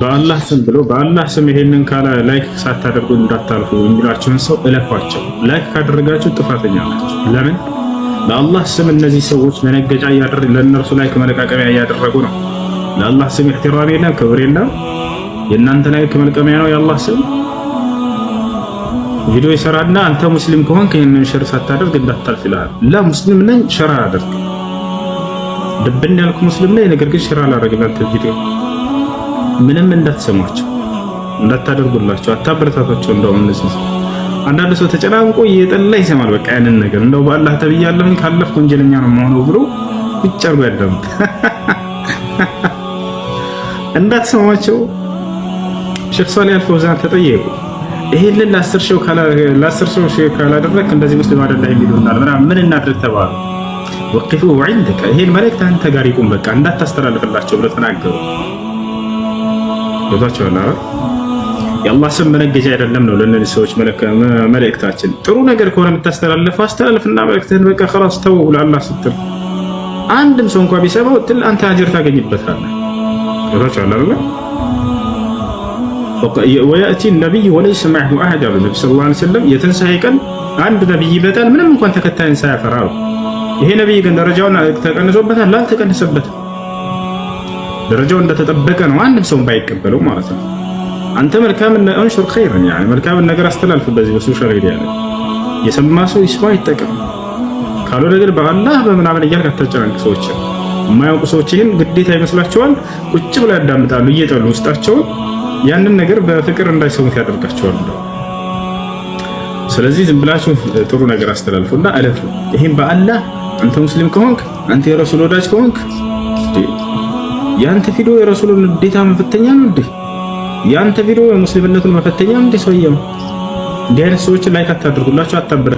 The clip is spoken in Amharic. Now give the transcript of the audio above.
በአላህ ስም ብሎ በአላህ ስም ይሄንን ካላ ላይክ ሳታደርጉ እንዳታልፉ የሚሏቸውን ሰው እለፏቸው። ላይክ ካደረጋችሁ ጥፋተኛ ናቸው። ለምን? ለአላህ ስም እነዚህ ሰዎች መነገጫ ለእነርሱ ላይክ መለቃቀሚያ እያደረጉ ነው። ለአላህ ስም ኢህቲራም የለም፣ ክብር የለም። የእናንተ ላይክ መልቀሚያ ነው የአላህ ስም። ቪዲዮ ይሰራና አንተ ሙስሊም ከሆንክ ይሄንን ሸር ሳታደርግ እንዳታልፍ ይላል። ላ ሙስሊም ነኝ ሸር አደርግ ድብን ያልኩ ሙስሊም ነኝ፣ ነገር ግን ሸር አላደርግም። አንተ ቪዲዮ ምንም እንዳትሰሟቸው፣ እንዳታደርጉላቸው፣ አታበረታቷቸው። እንደውም እነዚህ አንዳንድ ሰው ተጨናንቆ እየጠላ ይሰማል። በቃ ያንን ነገር እንደው በአላህ ተብያለሁኝ ካለፍኩ ወንጀለኛ ነው የምሆነው ብሎ ቁጭ አድርጎ ያዳምጥ። እንዳትሰሟቸው። ሼክ ሷሊህ አልፈውዛን ተጠየቁ። ይሄንን ለ10 ሺህ ካላደረክ እንደዚህ ሙስሊም አይደለም የሚሉናል ምናምን ምን እናድርግ ተባሉ። ወቅፉ ወዕንደከ ይሄን መልእክት አንተ ጋር ይቁም፣ በቃ እንዳታስተላልፍላቸው ብለው ተናገሩ። ወጣቸውና የአላህ ስም መነገጃ አይደለም ነው ለነዚህ ሰዎች መልእክታችን። ጥሩ ነገር ከሆነ የምታስተላልፈው አስተላልፍና መልእክትህን በቃ خلاص ተው ለአላህ ስትል አንድም ሰው እንኳን ቢሰማው ትል አንተ አጅር ታገኝበታለህ። ወጣቸውና ወያእቲ ነቢይ ወለይሰ መዐሁ አሐድ አሉ ነቢ ሰለላሁ ዐለይሂ ወሰለም። የትንሣኤ ቀን አንድ ነቢይ ይመጣል ምንም እንኳን ተከታይን ሳያፈራ ነው። ይሄ ነቢይ ግን ደረጃውን ተቀንሶበታል? አልተቀነሰበትም። ደረጃው እንደተጠበቀ ነው፣ አንድም ሰው ባይቀበለው ማለት ነው። አንተ መልካምን አንሹር ኸይረን ያኒ መልካምን ነገር አስተላልፍ በዚህ በሶሻል ሚዲያ ላይ የሰማ ሰው ይስማ ይጠቀም። ካልሆነ ግን በአላህ በምናምን እያልክ አታጨናንቅ ሰዎችን። የማያውቁ ሰዎች ይህን ግዴታ ይመስላቸዋል፣ ቁጭ ብለው ያዳምጣሉ እየጠሉ ውስጣቸውን ያንን ነገር በፍቅር እንዳይሰሙት ያደርጋቸዋል። ስለዚህ ዝም ብላችሁ ጥሩ ነገር አስተላልፉና አለፉ። ይሄን በአላህ አንተ ሙስሊም ከሆንክ አንተ የረሱል ወዳጅ ከሆንክ ያንተ ቪዲዮ የረሱልን ግዴታ መፈተኛ ነው እንዴ? ያንተ ቪዲዮ የሙስሊምነቱን መፈተኛ ነው እንዴ? ሰውየው እንዲህ አይነት ሰዎችን ላይክ አታድርጉላችሁ፣ አታበረ